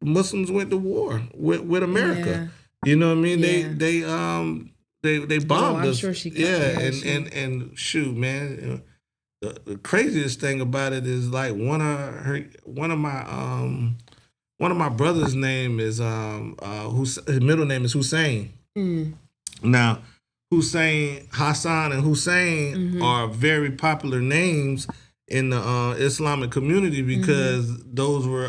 [SPEAKER 4] Muslims went to war with America.
[SPEAKER 3] Yeah.
[SPEAKER 4] You know what I mean?
[SPEAKER 3] Yeah.
[SPEAKER 4] They bombed
[SPEAKER 3] I'm
[SPEAKER 4] us.
[SPEAKER 3] sure she could.
[SPEAKER 4] Yeah,
[SPEAKER 3] Yeah,
[SPEAKER 4] and shoot, man. The craziest thing about it is like one of my brother's name is his middle name is Hussein. Now Hassan and Hussein are very popular names in the Islamic community because those were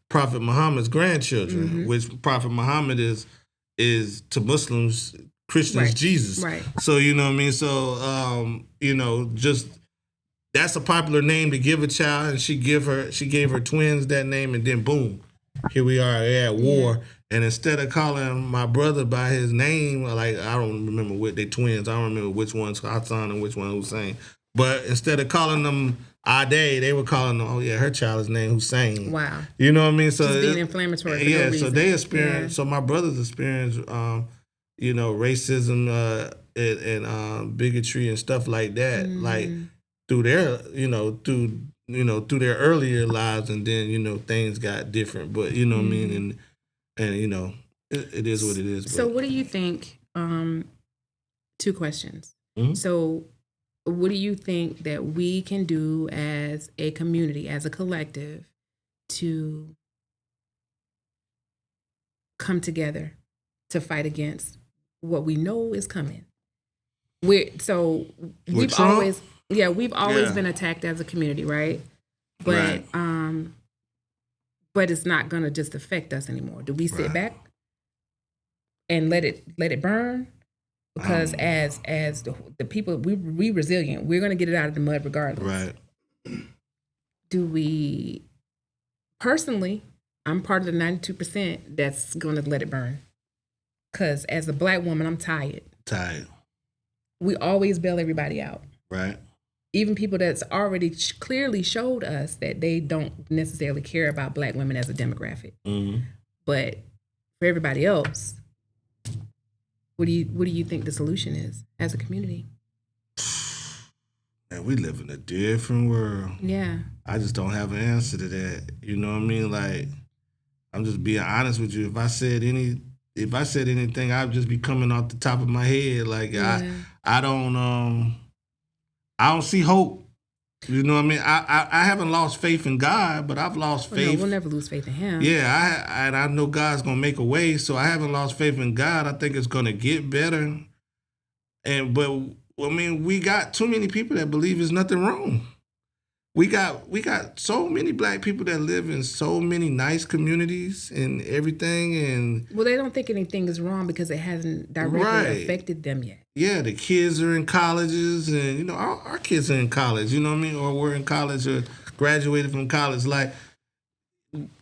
[SPEAKER 4] Prophet Muhammad's grandchildren, which Prophet Muhammad is to Muslims, Christians,
[SPEAKER 3] Right.
[SPEAKER 4] Jesus.
[SPEAKER 3] Right.
[SPEAKER 4] So you know what I mean. So just that's a popular name to give a child, and she gave her twins that name, and then boom, here we are at war. And instead of calling my brother by his name, like I don't remember what they twins, I don't remember which one's Hassan and which one Hussein. But instead of calling them Ade, they were calling them, oh yeah, her child is named Hussein.
[SPEAKER 3] Wow.
[SPEAKER 4] You know what I mean? So
[SPEAKER 3] Just being inflammatory for no
[SPEAKER 4] so
[SPEAKER 3] reason.
[SPEAKER 4] they experience. So my brothers experience, racism and bigotry and stuff like that, like through their, through their earlier lives, and then things got different. But you know what I mean, and it is what it is.
[SPEAKER 3] So
[SPEAKER 4] but.
[SPEAKER 3] what do you think? Two questions.
[SPEAKER 4] Mhm.
[SPEAKER 3] So what do you think that we can do as a community, as a collective, to come together to fight against what we know is coming? We've
[SPEAKER 4] Trump?
[SPEAKER 3] always
[SPEAKER 4] Yeah.
[SPEAKER 3] been attacked as a community, right? But
[SPEAKER 4] Right.
[SPEAKER 3] but it's not gonna just affect us anymore. Do we sit
[SPEAKER 4] Right.
[SPEAKER 3] back and let it burn? Because as the people, we resilient. We're gonna get it out of the mud regardless.
[SPEAKER 4] Right.
[SPEAKER 3] Do we? Personally, I'm part of the 92% that's gonna let it burn. Because as a Black woman, I'm tired.
[SPEAKER 4] Tired.
[SPEAKER 3] We always bail everybody out.
[SPEAKER 4] Right.
[SPEAKER 3] Even people that's already clearly showed us that they don't necessarily care about Black women as a demographic.
[SPEAKER 4] Mm-hmm.
[SPEAKER 3] But for everybody else, what do you think the solution is as a community?
[SPEAKER 4] And we live in a different world.
[SPEAKER 3] Yeah.
[SPEAKER 4] I just don't have an answer to that. You know what I mean? Like, I'm just being honest with you. If I said anything, I'd just be coming off the top of my head. Like I don't see hope. You know what I mean? I haven't lost faith in God, but I've lost
[SPEAKER 3] Well, no,
[SPEAKER 4] faith.
[SPEAKER 3] we'll never lose faith in Him.
[SPEAKER 4] Yeah, I know God's gonna make a way, so I haven't lost faith in God. I think it's gonna get better. But I mean, we got too many people that believe there's nothing wrong. We got so many Black people that live in so many nice communities and everything, and
[SPEAKER 3] Well, they don't think anything is wrong because it hasn't directly
[SPEAKER 4] Right.
[SPEAKER 3] affected them yet.
[SPEAKER 4] yeah, the kids are in colleges, and our kids are in college. You know what I mean? Or we're in college or graduated from college. Like,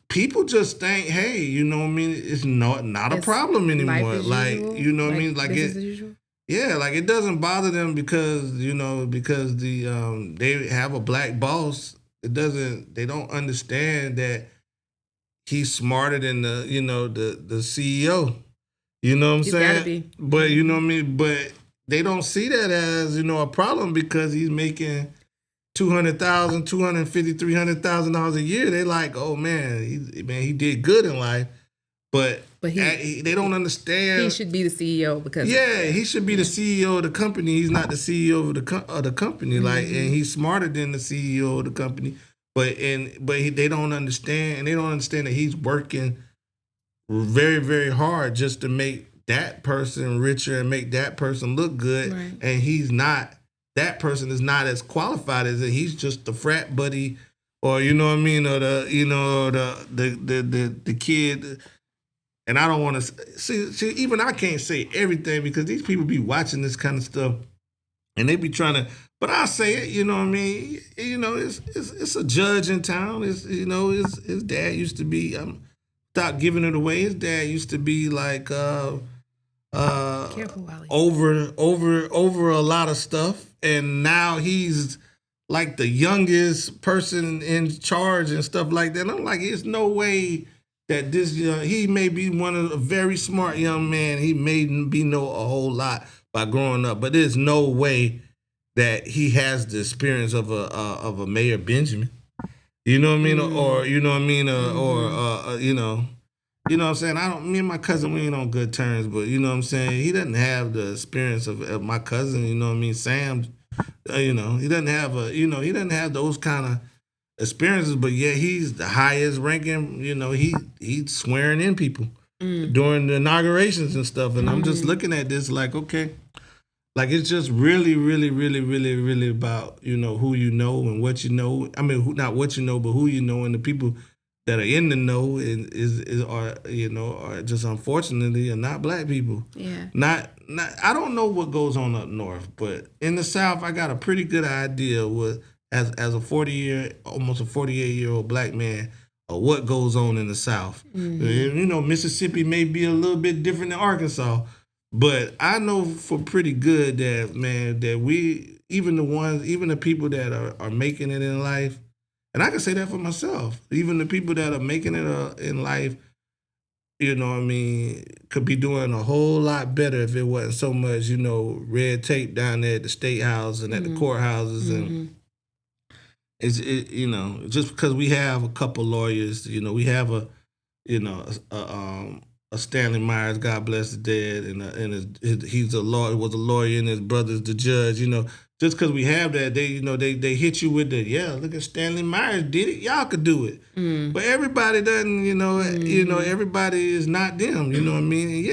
[SPEAKER 4] people just think, hey, you know what I mean? It's not a
[SPEAKER 3] It's
[SPEAKER 4] problem
[SPEAKER 3] life
[SPEAKER 4] anymore.
[SPEAKER 3] as
[SPEAKER 4] Like,
[SPEAKER 3] usual,
[SPEAKER 4] you know what I mean? Like
[SPEAKER 3] business
[SPEAKER 4] it.
[SPEAKER 3] as usual.
[SPEAKER 4] Yeah, like it doesn't bother them because the they have a Black boss. They don't understand that he's smarter than the CEO. You know what I'm
[SPEAKER 3] He's
[SPEAKER 4] saying?
[SPEAKER 3] gotta be.
[SPEAKER 4] But you know what I mean? But they don't see that as, a problem because he's making $200,000, $250,000, $300,000 a year. They like, oh man, he did good in life. But they don't understand.
[SPEAKER 3] He should be the CEO because
[SPEAKER 4] He should be the CEO of the company. He's not the CEO of the company. Like, and he's smarter than the CEO of the company. But they don't understand, and they don't understand that he's working very, very hard just to make that person richer and make that person look good.
[SPEAKER 3] Right.
[SPEAKER 4] And he's not. That person is not as qualified as it. He's just the frat buddy, or you know what I mean, or the kid. And I don't want to see. Even I can't say everything because these people be watching this kind of stuff, and they be trying to. But I say it. You know what I mean? It's a judge in town. His dad used to be. Stop giving it away. His dad used to be like
[SPEAKER 3] Careful, Wally.
[SPEAKER 4] over a lot of stuff, and now he's like the youngest person in charge and stuff like that. And I'm like, there's no way that this he may be one of a very smart young man. He may be know a whole lot by growing up, but there's no way that he has the experience of a Mayor Benjamin. You know what I mean? Or you know what I mean? Or you know what I'm saying? Me and my cousin, we ain't on good terms, but you know what I'm saying? He doesn't have the experience of my cousin, you know what I mean? Sam, he doesn't have he doesn't have those kind of experiences, but yet he's the highest ranking, he's swearing in people during the inaugurations and stuff. And I'm just looking at this like, okay, like it's just really, really, really, really, really about, who you know and what you know. I mean, not what you know, but who you know, and the people that are in the know are just unfortunately are not black people.
[SPEAKER 3] Yeah.
[SPEAKER 4] Not I don't know what goes on up north, but in the South I got a pretty good idea with as a almost a 48-year-old black man of what goes on in the South. And, Mississippi may be a little bit different than Arkansas, but I know for pretty good that we even the people that are making it in life. And I can say that for myself. Even the people that are making it in life, could be doing a whole lot better if it wasn't so much, red tape down there at the state house and at the courthouses. And just because we have a couple lawyers, we have a Stanley Myers, God bless the dead, and he's a lawyer, was a lawyer, and his brother's the judge. Just because we have that, they hit you with look at Stanley Myers did it, y'all could do it. But everybody doesn't, everybody is not them. You know what I mean?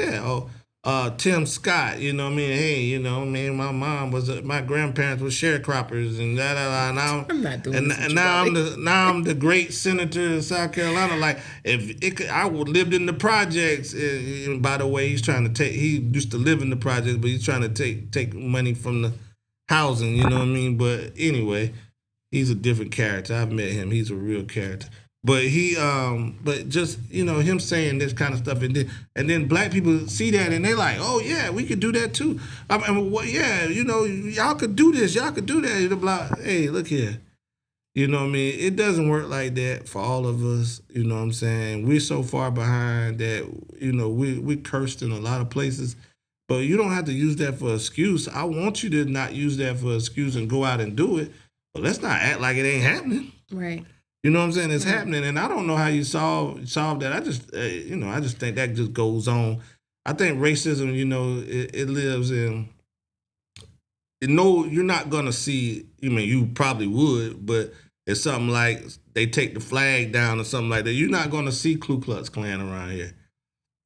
[SPEAKER 4] Tim Scott, hey, my mom my grandparents were sharecroppers and now
[SPEAKER 3] I'm not doing this.
[SPEAKER 4] And now I'm the great senator of South Carolina. Like I would lived in the projects. And by the way, he used to live in the projects, but he's trying to take money from the housing. You know what I mean? But anyway, he's a different character. I've met him. He's a real character. But but just him saying this kind of stuff, and then black people see that and they're like, oh yeah, we could do that too. Y'all could do this, y'all could do that. Like, hey, look here, you know what I mean? It doesn't work like that for all of us. You know what I'm saying? We're so far behind that we cursed in a lot of places. But you don't have to use that for an excuse. I want you to not use that for an excuse and go out and do it. But let's not act like it ain't happening.
[SPEAKER 3] Right.
[SPEAKER 4] You know what I'm saying? It's happening, and I don't know how you solve that. I just, I just think that just goes on. I think racism, it lives in. No, you're not gonna see. You probably would, but it's something like they take the flag down or something like that. You're not gonna see Ku Klux Klan around here.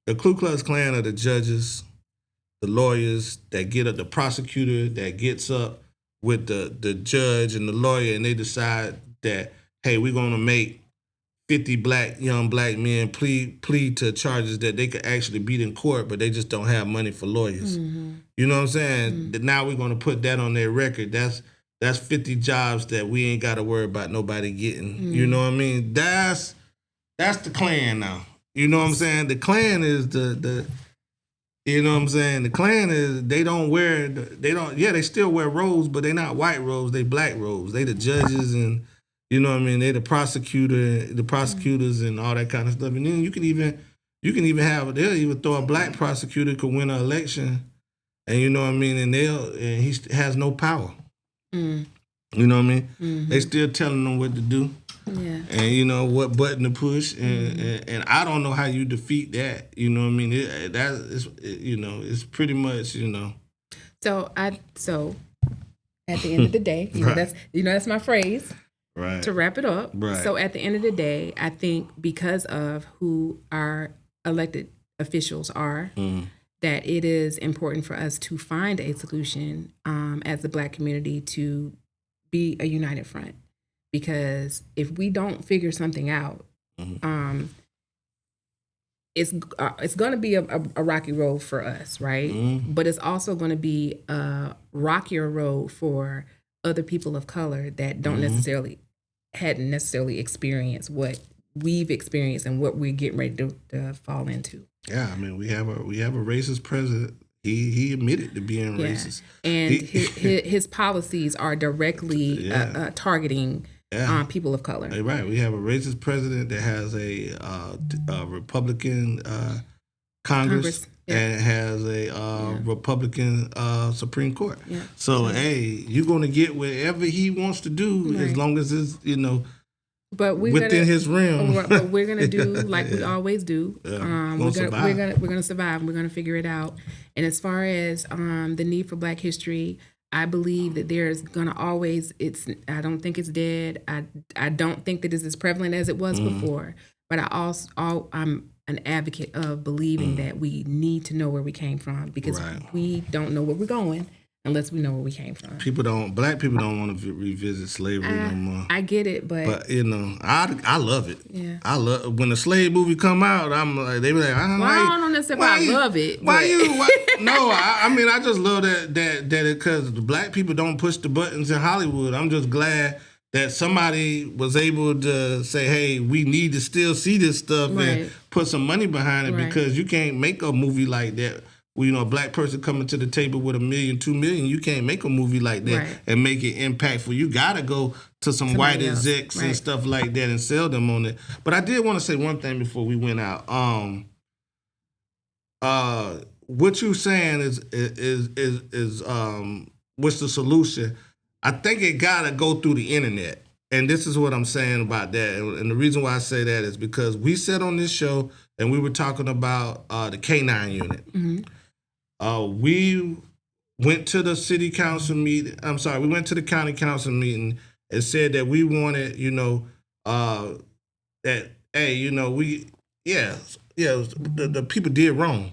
[SPEAKER 4] The Ku Klux Klan are the judges, the lawyers that get up, the prosecutor that gets up with the judge and the lawyer, and they decide that, hey, we're going to make 50 young black men plead to charges that they could actually beat in court, but they just don't have money for lawyers. You know what I'm saying? Now we're going to put that on their record. That's 50 jobs that we ain't got to worry about nobody getting. You know what I mean? That's the Klan now. You know what I'm saying? The Klan is the you know what I'm saying? The Klan is, they still wear robes, but they not white robes, they black robes. They the judges and, you know what I mean? They the prosecutors and all that kind of stuff. And then you can even they'll even throw a black prosecutor could win an election, and you know what I mean? And he has no power. You know what I mean? They still telling them what to do. Yeah. And what button to push, and I don't know how you defeat that. You know what I mean? It's pretty much
[SPEAKER 3] So at the end of the day, that's my phrase.
[SPEAKER 4] Right.
[SPEAKER 3] To wrap it up.
[SPEAKER 4] Right.
[SPEAKER 3] So at the end of the day, I think because of who our elected officials are, that it is important for us to find a solution as the Black community to be a united front. Because if we don't figure something out, it's going to be a rocky road for us, right? But it's also going to be a rockier road for other people of color that hadn't necessarily experienced what we've experienced and what we're getting ready to fall into.
[SPEAKER 4] Yeah, I mean, we have a racist president. He admitted to being racist.
[SPEAKER 3] And his policies are directly targeting people of color.
[SPEAKER 4] Right. We have a racist president that has a Republican Congress. And has a Republican Supreme Court. Yeah. So, hey, you're going to get whatever he wants to do as long as it's,
[SPEAKER 3] but
[SPEAKER 4] within his realm.
[SPEAKER 3] But we're going to do like we always do. We're going to survive and we're going to figure it out. And as far as the need for Black history, I believe that there's going to always, I don't think it's dead. I don't think that it's as prevalent as it was before. But I'm an advocate of believing that we need to know where we came from because we don't know where we're going unless we know where we came from.
[SPEAKER 4] Black people don't want to revisit slavery no more.
[SPEAKER 3] I get it, but
[SPEAKER 4] I love it.
[SPEAKER 3] Yeah,
[SPEAKER 4] I love when the slave movie come out. I'm like, they be like, I
[SPEAKER 3] don't necessarily love it.
[SPEAKER 4] No, I just love that because the black people don't push the buttons in Hollywood. I'm just glad that somebody was able to say, hey, we need to still see this stuff and put some money behind it because you can't make a movie like that. Well, a black person coming to the table with $1 million, $2 million, you can't make a movie like that and make it impactful. You got to go to some white execs and stuff like that and sell them on it. But I did want to say one thing before we went out. What you're saying is what's the solution? I think it gotta go through the internet. And this is what I'm saying about that. And the reason why I say that is because we sat on this show and we were talking about the K-9 unit. Mm-hmm. We went to the city council meeting. We went to the county council meeting and said that we wanted, that, hey, the people did wrong.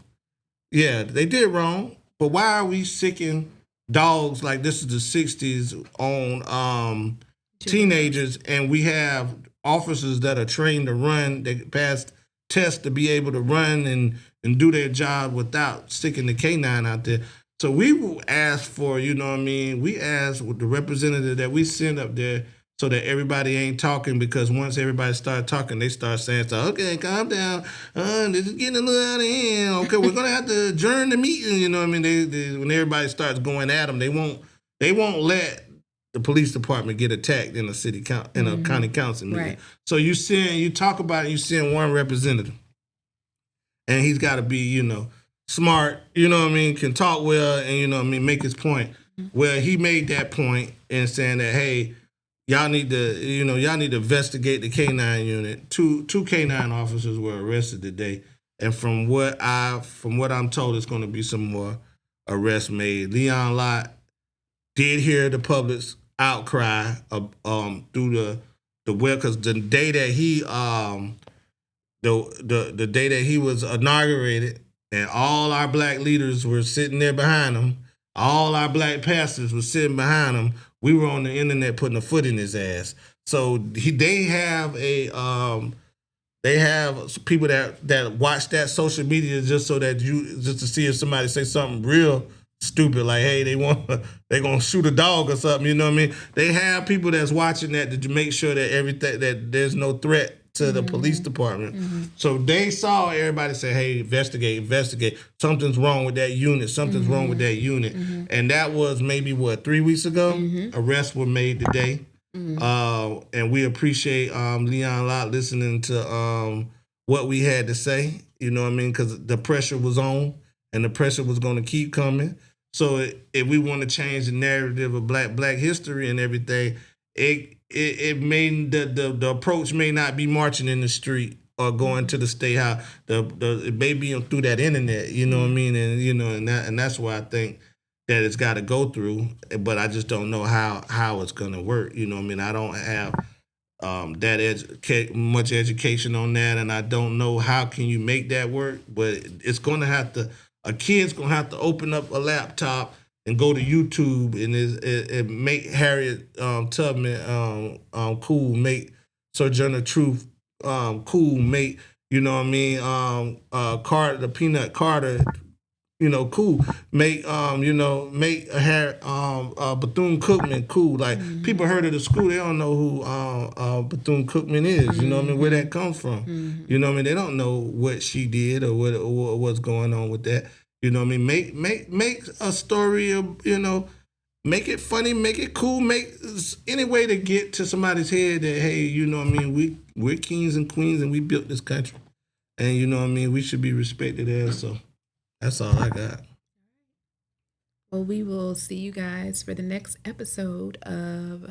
[SPEAKER 4] Yeah, they did wrong. But why are we sicking dogs like this is the 60s on teenagers, and we have officers that are trained to run, they pass tests to be able to run and do their job without sticking the K-9 out there. So we asked for, we asked the representative that we send up there so that everybody ain't talking, because once everybody start talking, they start saying, okay, calm down. This is getting a little out of hand. Okay, we're going to have to adjourn the meeting. They, when everybody starts going at them, they won't let the police department get attacked in a county council meeting. Right. So you talk about it, you send one representative, and he's got to be, smart, can talk well, and make his point. Mm-hmm. Well, he made that point in saying that, hey, y'all need to investigate the K-9 unit. Two K-9 officers were arrested today, and from what I'm told, it's going to be some more arrests made. Leon Lott did hear the public's outcry through the web, because the day that he was inaugurated, and all our black leaders were sitting there behind him, all our black pastors were sitting behind him. We were on the internet putting a foot in his ass. So they have people that watch that social media just to see if somebody say something real stupid, like, hey, they gonna shoot a dog or something. You know what I mean? They have people that's watching that to make sure that there's no threat to the police department. Mm-hmm. So they saw everybody say, hey, investigate. Something's wrong with that unit. Something's wrong with that unit. Mm-hmm. And that was maybe, 3 weeks ago? Mm-hmm. Arrests were made today. Mm-hmm. And we appreciate Leon Lott listening to what we had to say, because the pressure was on and the pressure was going to keep coming. So if we want to change the narrative of black history and everything, it may the approach may not be marching in the street or going to the state house. It may be through that internet, what I mean, and that's why I think that it's got to go through. But I just don't know how it's gonna work. I mean, I don't have much education on that, and I don't know how can you make that work. But it's gonna have to. A kid's gonna have to open up a laptop and go to YouTube and make Harriet Tubman cool, make Sojourner Truth cool, make Carter, the Peanut Carter, cool, make make Bethune-Cookman cool. Like people heard of the school, they don't know who Bethune-Cookman is. You know what I mean? Where that comes from? You know what I mean? They don't know what she did or what's going on with that. You know what I mean? Make a story of, make it funny, make it cool, make any way to get to somebody's head that, hey, you know what I mean, we're kings and queens and we built this country. And you know what I mean, we should be respected as, so that's all I got.
[SPEAKER 3] Well, we will see you guys for the next episode of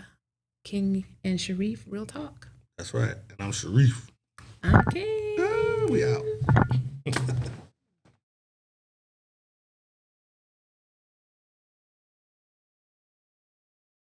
[SPEAKER 3] King and Sharif Real Talk.
[SPEAKER 4] That's right. And I'm Sharif.
[SPEAKER 3] I'm King.
[SPEAKER 4] We out.